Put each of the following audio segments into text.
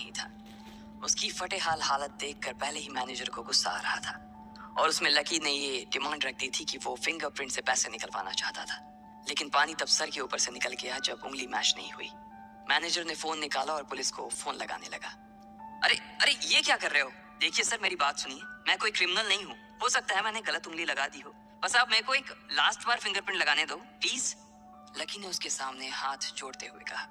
नहीं था। उसकी फटे हाल हालत देखकर पहले ही मैनेजर को गुस्सा आ रहा था और उसमें लकी ने ये डिमांड रख दी थी कि वो फिंगरप्रिंट से पैसे निकलवाना चाहता था। लेकिन पानी तब सर के ऊपर से निकल गया जब उंगली मैच नहीं हुई। मैनेजर ने फोन निकाला और पुलिस को फोन लगाने लगा। अरे अरे ये क्या कर रहे हो? देखिए सर, मेरी बात सुनिए, मैं कोई क्रिमिनल नहीं हूँ। हो सकता है मैंने गलत उंगली लगा दी हो, बस आप मेरे को एक लास्ट बार फिंगरप्रिंट लगाने दो प्लीज। लकी ने उसके सामने हाथ जोड़ते हुए कहा,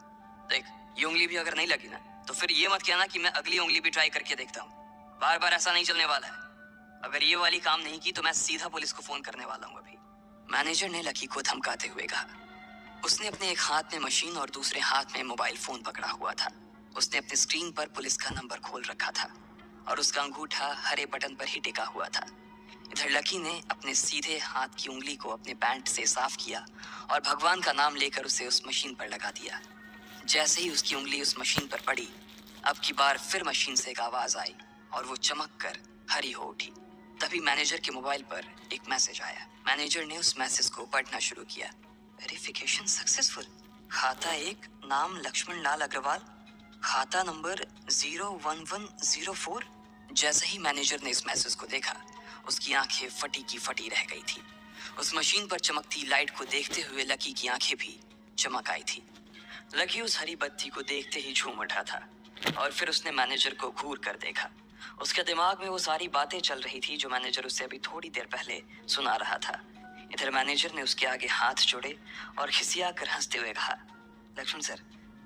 देख, ये उंगली भी अगर नहीं लगी ना तो फिर ये मत कहना कि मैं अगली उंगली भी ट्राई करके देखता हूँ। बार बार ऐसा नहीं चलने वाला है। अगर ये वाली काम नहीं की तो मैं सीधा पुलिस को फोन करने वाला हूँ अभी। मैनेजर ने लकी को धमकाते हुए कहा। उसने अपने एक हाथ में मशीन और दूसरे हाथ में मोबाइल फोन पकड़ा हुआ था। उसने अपने स्क्रीन पर पुलिस का नंबर खोल रखा था और उसका अंगूठा हरे बटन पर ही टिका हुआ था। इधर लकी ने अपने सीधे हाथ की उंगली को अपने पैंट से साफ किया और भगवान का नाम लेकर उसे उस मशीन पर लगा दिया। जैसे ही उसकी उंगली उस मशीन पर पड़ी, अब की बार फिर मशीन से एक आवाज आई और वो चमक कर हरी हो उठी। तभी मैनेजर के मोबाइल पर एक मैसेज आया। मैनेजर ने उस मैसेज को पढ़ना शुरू किया। Verification successful. खाता 1, नाम लक्ष्मण लाल अग्रवाल, खाता नंबर 01104। जैसे ही मैनेजर ने इस मैसेज को देखा, उसकी आंखें फटी की फटी रह गई थी। उस मशीन पर चमकती लाइट को देखते हुए लकी की आंखें भी चमक आई थी। लकी उस हरी बत्ती को देखते ही झूम उठा था और फिर उसने मैनेजर को घूर कर देखा। उसके दिमाग में वो सारी बातें चल रही थी जो मैनेजर उसे अभी थोड़ी देर पहले सुना रहा था। इधर मैनेजर ने उसके आगे हाथ जोड़े और खिसिया कर हंसते हुए कहा, लक्ष्मण सर,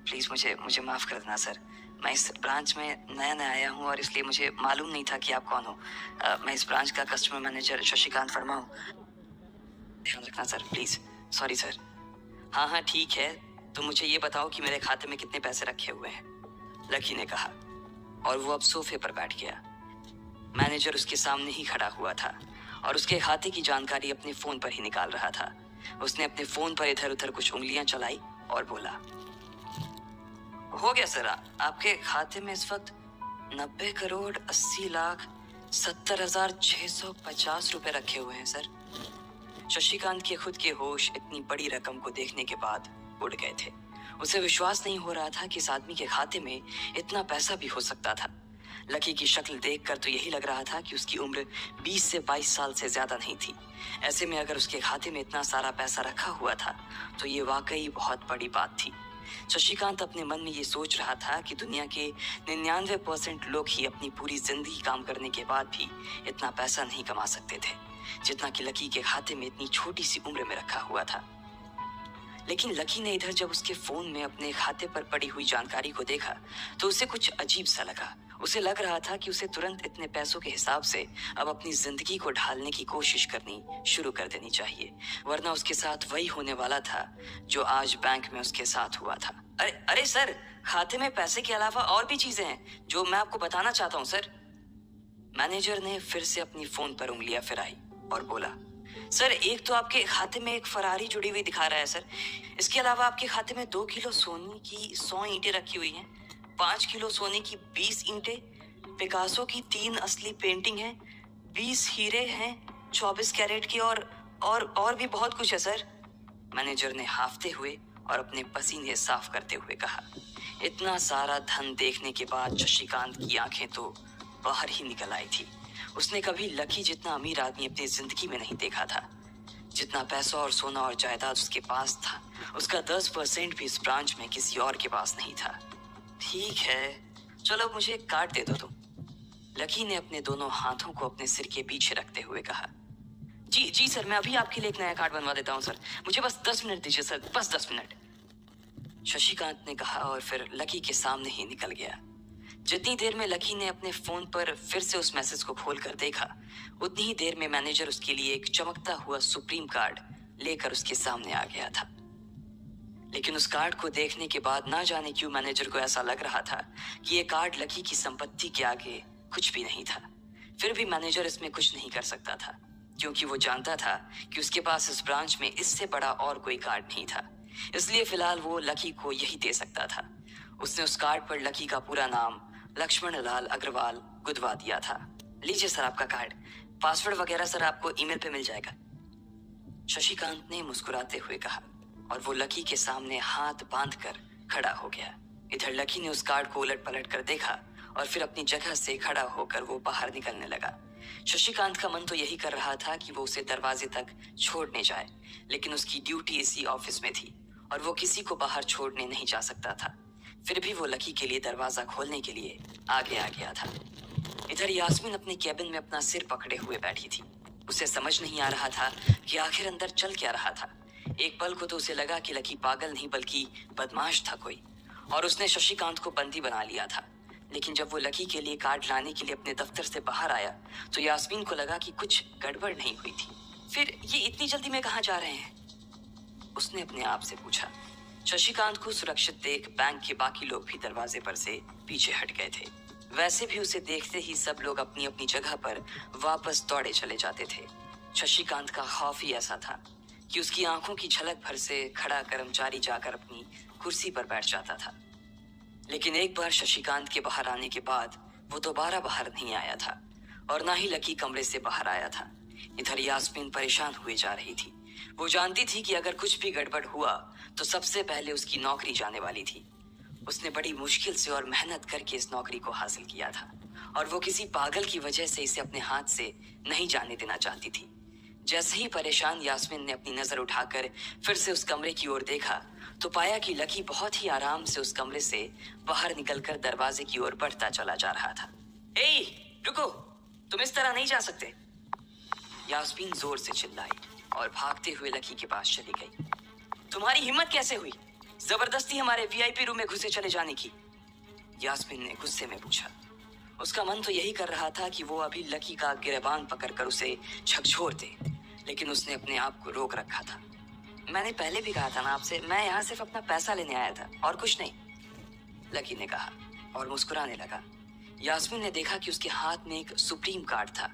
प्लीज मुझे मुझे माफ कर देना सर। मैं इस ब्रांच में नया नया आया हूँ और इसलिए मुझे मालूम नहीं था कि आप कौन हो। मैं इस ब्रांच का कस्टमर मैनेजर शशिकांत वर्मा हूँ। ध्यान रखना सर, प्लीज। Sorry sir. हाँ हाँ ठीक है, तो मुझे ये बताओ कि मेरे खाते में कितने पैसे रखे हुए हैं, लकी ने कहा और वो अब सोफे पर बैठ गया। मैनेजर उसके सामने ही खड़ा हुआ था और उसके खाते की जानकारी अपने फोन पर ही निकाल रहा था। उसने अपने फोन पर इधर उधर कुछ उंगलियां चलाई और बोला, हो गया सर, आपके खाते में इस वक्त 90,80,70,650 रुपए रखे हुए हैं सर। शशिकांत के खुद के होश इतनी बड़ी रकम को देखने के बाद उड़ गए थे। उसे विश्वास नहीं हो रहा था कि इस आदमी के खाते में इतना पैसा भी हो सकता था। लकी की शक्ल देखकर तो यही लग रहा था कि उसकी उम्र 20 से 22 साल से ज्यादा नहीं थी। ऐसे में अगर उसके खाते में इतना सारा पैसा रखा हुआ था तो ये वाकई बहुत बड़ी बात थी। शशिकांत अपने मन में ये सोच रहा था कि दुनिया के 99% लोग ही अपनी पूरी जिंदगी काम करने के बाद भी इतना पैसा नहीं कमा सकते थे जितना कि लकी के खाते में इतनी छोटी सी उम्र में रखा हुआ था। लेकिन लकी ने इधर जब उसके फोन में अपने खाते पर पड़ी हुई जानकारी को देखा तो उसे कुछ अजीब सा लगा। उसे लग रहा था कि उसे तुरंत इतने पैसों के हिसाब से अब अपनी जिंदगी को ढालने की कोशिश करनी शुरू कर देनी चाहिए, वरना उसके साथ वही होने वाला था जो आज बैंक में उसके साथ हुआ था। अरे अरे सर, खाते में पैसे के अलावा और भी चीजें हैं जो मैं आपको बताना चाहता हूँ सर। मैनेजर ने फिर से अपनी फोन पर उंगलियां फिराई और बोला, सर, एक तो आपके खाते में एक फरारी जुड़ी हुई दिखा रहा है सर। इसके अलावा आपके खाते में 2 किलो सोने की 100 ईंटें रखी हुई हैं, 5 किलो सोने की 20 ईंटें, पिकासो की 3 असली पेंटिंग है, 20 हीरे हैं 24 कैरेट की और भी बहुत कुछ है सर। मैनेजर ने हाफते हुए और अपने पसीने साफ करते हुए कहा। इतना सारा धन देखने के बाद शशिकांत की आंखें तो बाहर ही निकल आई थी। उसने कभी लकी जितना अमीर आदमी अपनी जिंदगी में नहीं देखा था। जितना पैसा और सोना और जायदाद उसके पास था, उसका 10% भी इस ब्रांच में किसी और के पास नहीं था। ठीक है, चलो मुझे एक कार्ड दे दो तुम, लकी ने अपने दोनों हाथों को अपने सिर के पीछे रखते हुए कहा। जी जी सर, मैं अभी आपके लिए एक नया कार्ड बनवा देता हूँ सर, मुझे बस 10 मिनट दीजिए सर, बस 10 मिनट, शशिकांत ने कहा और फिर लकी के सामने ही निकल गया। जितनी देर में लकी ने अपने फोन पर फिर से उस मैसेज को खोलकर देखा, उतनी ही देर में मैनेजर उसके लिए एक चमकता हुआ सुप्रीम कार्ड लेकर उसके सामने आ गया था। लेकिन उस कार्ड को देखने के बाद ना जाने क्यों मैनेजर को ऐसा लग रहा था कि ये कार्ड लकी की संपत्ति के आगे कुछ भी नहीं था। फिर भी मैनेजर इसमें कुछ नहीं कर सकता था क्योंकि वो जानता था कि उसके पास इस ब्रांच में इससे बड़ा और कोई कार्ड नहीं था। इसलिए फिलहाल वो लकी को यही दे सकता था। उसने उस कार्ड पर लकी का पूरा नाम लक्ष्मण लाल अग्रवाल गुदवा दिया था। लीजिए सर आपका कार्ड, पासवर्ड वगैरह सर आपको ईमेल पे मिल जाएगा, शशिकांत ने मुस्कुराते हुए कहा और वो लकी के सामने हाथ बांधकर खड़ा हो गया। इधर लकी ने उस कार्ड को उलट पलट कर देखा और फिर अपनी जगह से खड़ा होकर वो बाहर निकलने लगा। शशिकांत का मन तो यही कर रहा था कि वो उसे दरवाजे तक छोड़ने जाए, लेकिन उसकी ड्यूटी इसी ऑफिस में थी और वो किसी को बाहर छोड़ने नहीं जा सकता था। फिर भी वो लकी के लिए दरवाजा खोलने के लिए आगे आ गया था। इधर यास्मीन अपने कैबिन में अपना सिर पकड़े हुए बैठी थी। उसे समझ नहीं आ रहा था कि आखिर अंदर चल क्या रहा था। एक पल को तो उसे लगा कि लकी पागल नहीं बल्कि बदमाश था कोई, और उसने शशिकांत को बंदी बना लिया था। लेकिन जब वो लकी के लिए कार्ड लाने के लिए अपने दफ्तर से बाहर आया तो यास्मीन को लगा कि कुछ गड़बड़ नहीं हुई थी। फिर ये इतनी जल्दी में कहाँ जा रहे हैं? उसने अपने आप से पूछा। शशिकांत को सुरक्षित देख बैंक के बाकी लोग भी दरवाजे पर से पीछे हट गए थे। वैसे भी उसे देखते ही सब लोग अपनी अपनी जगह पर वापस दौड़े चले जाते थे। शशिकांत का खौफ ही ऐसा था कि उसकी आंखों की झलक भर से खड़ा कर्मचारी जाकर अपनी कुर्सी पर बैठ जाता था। लेकिन एक बार शशिकांत के बाहर आने के बाद वो दोबारा बाहर नहीं आया था और ना ही लकी कमरे से बाहर आया था। इधर यास्मीन परेशान हुए जा रही थी। वो जानती थी कि अगर कुछ भी गड़बड़ हुआ तो सबसे पहले उसकी नौकरी जाने वाली थी। उसने बड़ी मुश्किल से और मेहनत करके इस नौकरी को हासिल किया था और वो किसी पागल की वजह से इसे अपने हाथ से नहीं जाने देना चाहती थी। जैसे ही परेशान यास्मीन ने अपनी नजर उठाकर फिर से उस कमरे की ओर देखा तो पाया कि लकी बहुत ही आराम से उस कमरे से बाहर निकलकर दरवाजे की ओर बढ़ता चला जा रहा था। ए, रुको, तुम इस तरह नहीं जा सकते। यास्मीन जोर से चिल्लाई और भागते हुए लकी के पास चली गई। तुम्हारी हिम्मत कैसे हुई जबरदस्ती हमारे वीआईपी रूम में घुसे चले जाने की? यास्मीन ने गुस्से में पूछा। उसका मन तो यही कर रहा था कि वो अभी लकी का गिरबान पकड़कर उसे झकझोर दे, लेकिन उसने अपने आप को रोक रखा था। मैंने पहले भी कहा था ना आपसे, मैं यहाँ सिर्फ अपना पैसा लेने आया था और कुछ नहीं, लकी ने कहा और मुस्कुराने लगा। यास्मीन ने देखा कि उसके हाथ में एक सुप्रीम कार्ड था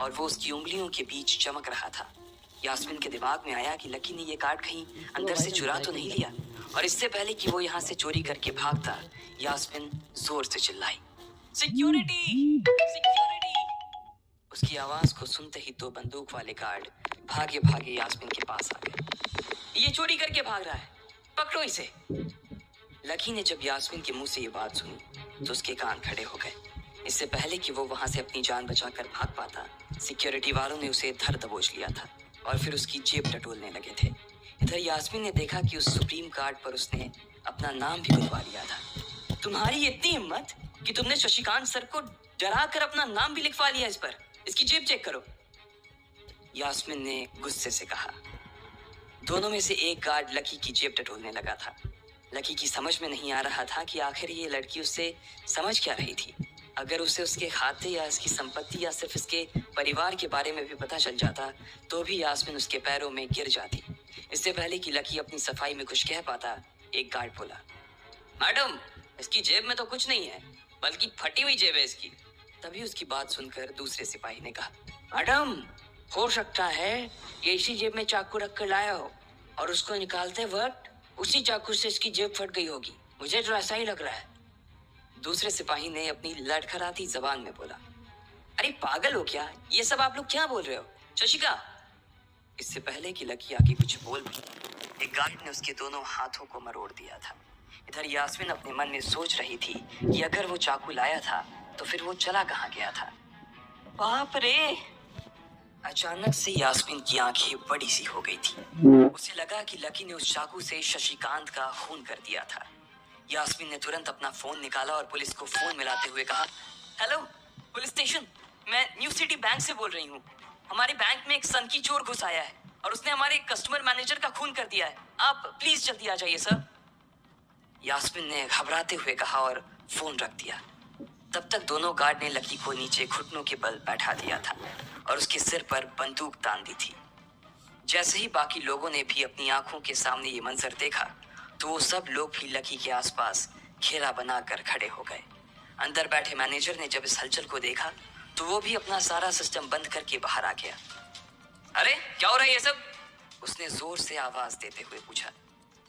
और वो उसकी उंगलियों के बीच चमक रहा था। यास्मीन के दिमाग में आया कि लकी ने ये कार्ड कहीं अंदर से चुरा तो नहीं लिया, और इससे पहले कि वो यहाँ से चोरी करके भागता यास्मीन जोर से चिल्लाई, सिक्योरिटी, सिक्योरिटी। उसकी आवाज को सुनते ही दो बंदूक वाले गार्ड भागे भागे यास्मीन के पास आ गए। ये चोरी करके भाग रहा है, पकड़ो इसे। लकी ने जब यास्मीन के मुंह से ये बात सुनी तो उसके कान खड़े हो गए। इससे पहले कि वो वहां से अपनी जान बचाकर भाग पाता, सिक्योरिटी वालों ने उसे धर दबोच लिया था और फिर उसकी जेब टटोलने लगे थे। इधर यास्मीन ने देखा कि उस सुप्रीम कार्ड पर उसने अपना नाम भी लिखवा लिया था। तुम्हारी इतनी हिम्मत कि तुमने शशिकांत सर को डरा कर अपना नाम भी लिखवा लिया इस पर? इसकी जेब चेक करो, यास्मीन ने गुस्से से कहा। दोनों में से एक गार्ड लकी की जेब टटोलने लगा था। लकी की समझ में नहीं आ रहा था कि आखिर ये लड़की उससे समझ क्या रही थी। अगर उसे उसके खाते या इसकी संपत्ति या सिर्फ इसके परिवार के बारे में भी पता चल जाता तो भी यास्मीन उसके पैरों में गिर जाती। इससे पहले कि लकी अपनी सफाई में कुछ कह पाता, एक गार्ड बोला, मैडम, इसकी जेब में तो कुछ नहीं है, बल्कि फटी हुई जेब है इसकी। तभी उसकी बात सुनकर दूसरे सिपाही ने कहा, मैडम, हो सकता है ये इसी जेब में चाकू रख कर लाया हो और उसको निकालते वक्त उसी चाकू से इसकी जेब फट गई होगी, मुझे तो ऐसा ही लग रहा है। दूसरे सिपाही ने अपनी लड़खड़ाती जबान में बोला, अरे पागल हो क्या, ये सब आप लोग क्या बोल रहे हो? शशिका। इससे पहले कि लकी आगे कुछ बोल भी, एक गार्ड ने उसके दोनों हाथों को मरोड़ दिया था। इधर यास्मीन अपने मन में सोच रही थी कि अगर वो चाकू लाया था तो फिर वो चला कहाँ गया था। बाप रे! अचानक से यास्मीन की आंखें बड़ी सी हो गई थी। उसे लगा कि लकी ने उस चाकू से शशिकांत का खून कर दिया था। यास्मीन ने तुरंत अपना फोन निकाला और पुलिस को फोन मिलाते हुए कहा, हेलो पुलिस स्टेशन, मैं न्यू सिटी बैंक से बोल रही हूँ। हमारे बैंक में एक सनकी चोर घुस आया है और उसने हमारे कस्टमर मैनेजर का खून कर दिया है। आप प्लीज जल्दी आ जाइए सर। यास्मीन ने घबराते हुए कहा और फोन रख दिया। तब तक दोनों गार्ड ने लकी को नीचे घुटनों के बल बैठा दिया था और उसके सिर पर बंदूक तान दी थी। जैसे ही बाकी लोगों ने भी अपनी आंखों के सामने ये मंजर देखा तो वो सब लोग भी लकी के आसपास घेरा बनाकर खड़े हो गए। अंदर बैठे मैनेजर ने जब इस हलचल को देखा तो वो भी अपना सारा सिस्टम बंद करके बाहर आ गया। अरे क्या हो रहा है ये सब? उसने जोर से आवाज देते हुए पूछा।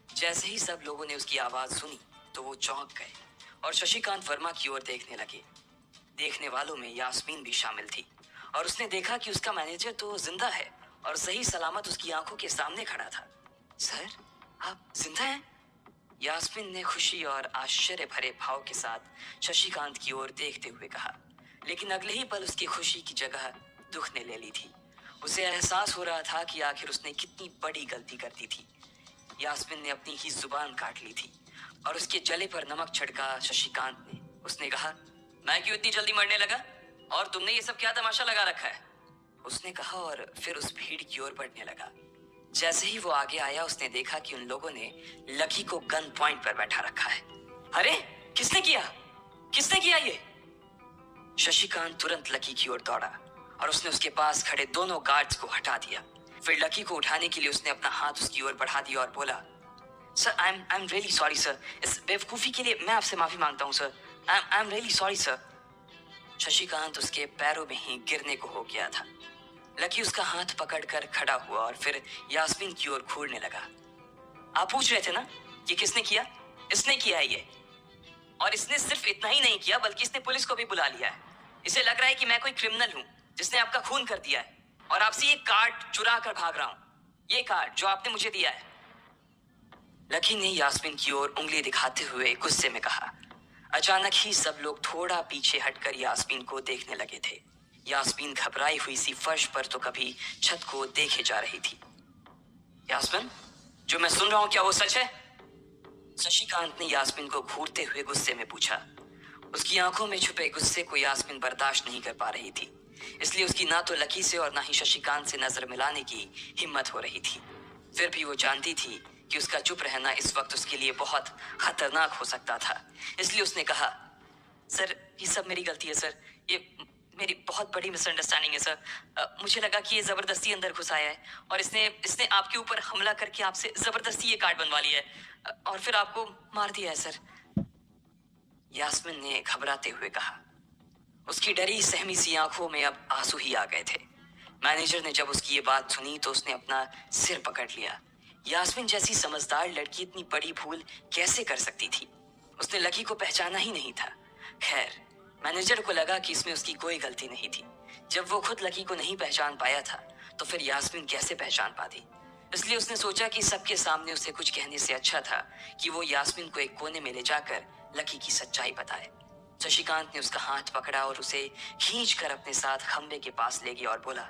जैसे ही सब लोगों ने उसकी आवाज सुनी तो वो चौंक गए और शशिकांत वर्मा की ओर देखने लगे। देखने वालों में यास्मीन भी शामिल थी और उसने देखा कि उसका मैनेजर तो जिंदा है और सही सलामत उसकी आंखों के सामने खड़ा था। सर, आप जिंदा हैं? यास्मीन ने खुशी और आश्चर्य भरे भाव के साथ शशिकांत की ओर देखते हुए कहा, लेकिन अगले ही पल उसकी खुशी की जगह दुख ने ले ली थी। उसे एहसास हो रहा था कि आखिर उसने कितनी बड़ी गलती कर दी थी। यास्मीन ने अपनी ही जुबान काट ली थी और उसके जले पर नमक छिड़का शशिकांत ने। उसने कहा, मैं क्यों इतनी जल्दी मरने लगा? और तुमने ये सब क्या तमाशा लगा रखा है? उसने कहा और फिर उस भीड़ की ओर बढ़ने लगा। जैसे ही वो आगे आया उसने देखा कि उन लोगों ने लकी को गन पॉइंट पर बैठा रखा है। अरे किसने किया? किसने किया ये? शशिकांत तुरंत लकी की ओर दौड़ा और उसने उसके पास खड़े दोनों गार्ड्स को हटा दिया। फिर लकी को उठाने के लिए उसने अपना हाथ उसकी ओर बढ़ा दिया और बोला, sir I am really sorry sir, इस बेवकूफी के लिए मैं आपसे माफी मांगता हूँ sir. I am really sorry sir. Shashikant उसके पैरों में ही गिरने को हो गया था। लकी उसका हाथ पकड़कर खड़ा हुआ और फिर यास्मीन की ओर घूरने लगा। आप पूछ रहे थे ना कि किसने किया? इसने किया है ये। और इसने सिर्फ इतना ही नहीं किया बल्कि इसने पुलिस को भी बुला लिया है। इसे लग रहा है कि मैं कोई क्रिमिनल हूँ जिसने आपका खून कर दिया है और आपसे ये कार्ड चुरा कर भाग रहा हूँ। ये कार्ड जो आपने मुझे दिया है। लकी ने यास्मीन की ओर उंगली दिखाते हुए गुस्से में कहा। अचानक ही सब लोग थोड़ा पीछे हटकर यास्मीन को देखने लगे थे। यास्मीन घबराई हुई सी फर्श पर तो कभी छत को देखे जा रही थी। यास्मीन, जो मैं सुन रहा हूं क्या वो सच है? शशिकांत ने यास्मीन को घूरते हुए गुस्से में पूछा। उसकी आंखों में छुपे गुस्से को यास्मीन बर्दाश्त नहीं कर पा रही थी, इसलिए उसकी ना तो लकी से और ना ही शशिकांत से नजर मिलाने की हिम्मत हो रही थी। फिर भी वो जानती थी कि उसका चुप रहना इस वक्त उसके लिए बहुत खतरनाक हो सकता था, इसलिए उसने कहा, सर ये सब मेरी गलती है सर, ये मेरी बहुत बड़ी मिसअंडरस्टैंडिंग है सर। मुझे लगा कि ये जबरदस्ती अंदर घुस आया है और इसने इसने आपके ऊपर हमला करके आपसे जबरदस्ती ये कार्ड बनवा लिया है और फिर आपको मार दिया है सर। यास्मीन ने घबराते हुए कहा। उसकी डरी सहमी सी आंखों में अब आंसू ही आ गए थे। मैनेजर ने जब उसकी ये बात सुनी तो उसने अपना सिर पकड़ लिया। यास्मीन जैसी समझदार लड़की इतनी बड़ी भूल कैसे कर सकती थी? उसने लकी को पहचाना ही नहीं था। खैर, मैनेजर को लगा कि इसमें उसकी कोई गलती नहीं थी। जब वो खुद लकी को नहीं पहचान पाया था तो फिर यास्मीन कैसे पहचान पाती? इसलिए उसने सोचा कि सबके सामने उसे कुछ कहने से अच्छा था कि वो यास्मीन को एक कोने में ले जाकर लकी की सच्चाई बताए। शशिकांत ने उसका हाथ पकड़ा और उसे खींचकर अपने साथ खंबे के पास ले गया और बोला,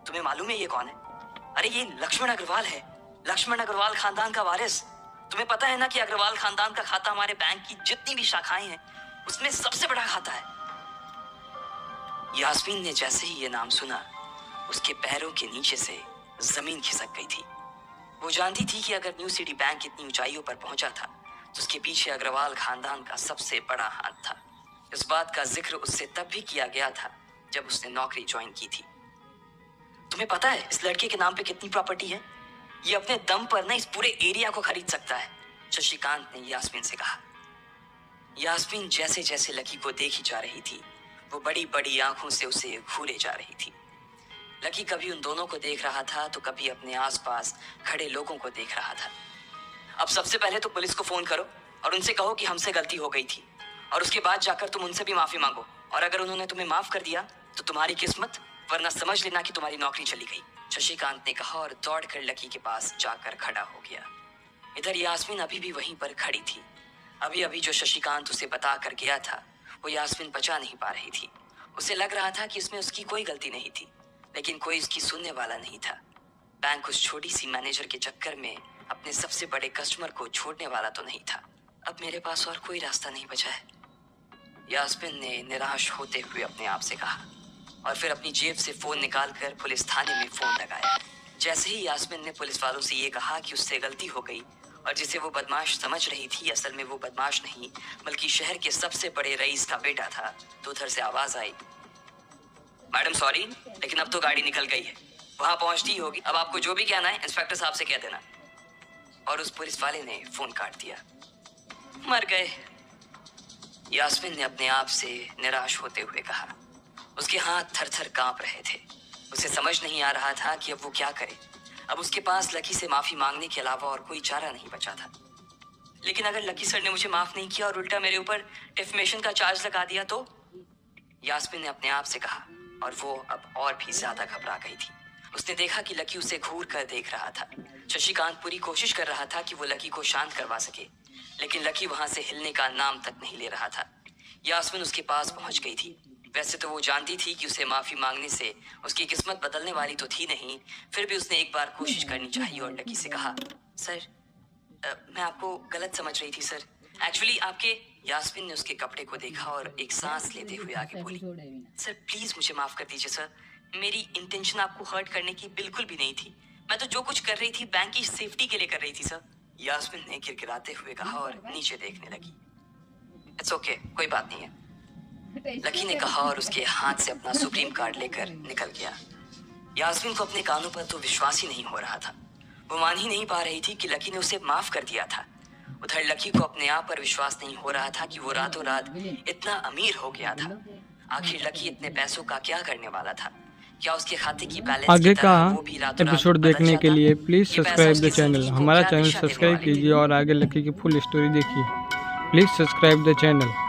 तुम्हें मालूम है ये कौन है? अरे ये लक्ष्मण अग्रवाल है, लक्ष्मण अग्रवाल खानदान का वारिस। तुम्हें पता है ना कि अग्रवाल खानदान का खाता हमारे बैंक की जितनी भी शाखाएं हैं उसमें सबसे बड़ा खाता है। यास्मीन ने जैसे ही ये नाम सुना उसके पैरों के नीचे से जमीन खिसक गई थी। वो जानती थी कि अगर न्यू सिटी बैंक इतनी ऊंचाइयों पर पहुंचा था तो उसके पीछे अग्रवाल खानदान का सबसे बड़ा हाथ था। इस बात का जिक्र उससे तब भी किया गया था जब उसने नौकरी ज्वाइन की थी। तुम्हें पता है इस लड़के के नाम पे कितनी प्रॉपर्टी है? ये अपने दम पर ना इस पूरे एरिया को खरीद सकता है, शशिकांत ने यास्मीन से कहा। यास्मीन जैसे जैसे लकी को देखी जा रही थी वो बड़ी बड़ी आंखों से उसे घूरे जा रही थी। लकी कभी उन दोनों को देख रहा था तो कभी अपने आसपास खड़े लोगों को देख रहा था। अब सबसे पहले तो पुलिस को फोन करो और उनसे कहो कि हमसे गलती हो गई थी और उसके बाद जाकर तुम उनसे भी माफी मांगो और अगर उन्होंने तुम्हें माफ कर दिया तो तुम्हारी किस्मत, वरना समझ लेना कि तुम्हारी नौकरी चली गई, शशिकांत ने कहा और दौड़कर लकी के पास जाकर खड़ा हो गया। इधर यास्मीन अभी भी वहीं पर खड़ी थी। अभी अभी जो शशिकांत उसे बता कर गया था वो यास्मीन बचा नहीं पा रही थी। उसे लग रहा था कि इसमें उसकी कोई गलती नहीं थी, लेकिन कोई उसकी सुनने वाला नहीं था। बैंक उस छोटी सी मैनेजर के चक्कर में अपने सबसे बड़े कस्टमर को छोड़ने वाला तो नहीं था। अब मेरे पास और कोई रास्ता नहीं बचा है, यास्मीन ने निराश होते हुए अपने आप से कहा और फिर अपनी जेब से फोन निकालकर पुलिस थाने में फोन लगाया। जैसे ही यास्मीन ने पुलिस वालों से ये कहा कि उससे गलती हो गई और जिसे वो बदमाश समझ रही थी असल में वो बदमाश नहीं बल्कि शहर के सबसे बड़े रईस का बेटा था, तो उधर से आवाज आई, मैडम सॉरी लेकिन अब तो गाड़ी निकल गई है, वहां पहुंचती ही होगी। अब आपको जो भी कहना है इंस्पेक्टर साहब से कह देना। और उस पुलिस वाले ने फोन काट दिया। मर गए, यास्मीन ने अपने आप से निराश होते हुए कहा। उसके हाथ थर थर कांप रहे थे। उसे समझ नहीं आ रहा था कि अब वो क्या करे। अब उसके पास लकी से माफी मांगने के अलावा और कोई चारा नहीं बचा था। लेकिन अगर लकी सर ने मुझे माफ नहीं किया और उल्टा मेरे ऊपर डिफेमेशन का चार्ज लगा दिया तो, यास्मीन ने अपने आप से कहा और वो अब और भी ज्यादा घबरा गई थी। उसने देखा कि लकी उसे घूर कर देख रहा था। शशिकांत पूरी कोशिश कर रहा था कि वो लकी को शांत करवा सके, लेकिन लकी वहां से हिलने का नाम तक नहीं ले रहा था। यास्मिन उसके पास पहुंच गई थी। वैसे तो वो जानती थी कि उसे माफी मांगने से उसकी किस्मत बदलने वाली तो थी नहीं, फिर भी उसने एक बार कोशिश करनी चाहिए और लकी से कहा, सर मैं आपको गलत समझ रही थी सर। एक्चुअली आपके। यास्मिन ने उसके कपड़े को देखा और एक सांस लेते हुए आगे बोली, सर प्लीज मुझे माफ कर दीजिए सर, मेरी इंटेंशन आपको हर्ट करने की बिल्कुल भी नहीं थी। मैं तो जो कुछ कर रही थी बैंक की सेफ्टी के लिए कर रही थी सर। यास्मिन ने गिड़गिड़ाते हुए कहा और नीचे देखने लगी। इट्स ओके, कोई बात नहीं है, लकी ने कहा और उसके हाथ से अपना सुप्रीम कार्ड लेकर निकल गया। यास्मिन को अपने कानों पर तो विश्वास ही नहीं हो रहा था। वो मान ही नहीं पा रही थी कि लकी ने उसे माफ कर दिया था। उधर लकी को अपने आप पर विश्वास नहीं हो रहा था कि वो रातों रात इतना अमीर हो गया था। आखिर लकी इतने पैसों का क्या करने वाला था? क्या उसके खाते की बैलेंस आगे की का तरह वो भी रातों रात एपिसोड बदल देखने के जाता? लिए प्लीज़ ये पैसा सब्सक्राइब द उसकी चैनल। जिंदगी को हमारा क्या चैनल दिशा देने सब्सक्राइब वाले थे? कीजिए और आगे लकी की फुल स्टोरी देखिए। Please subscribe the channel.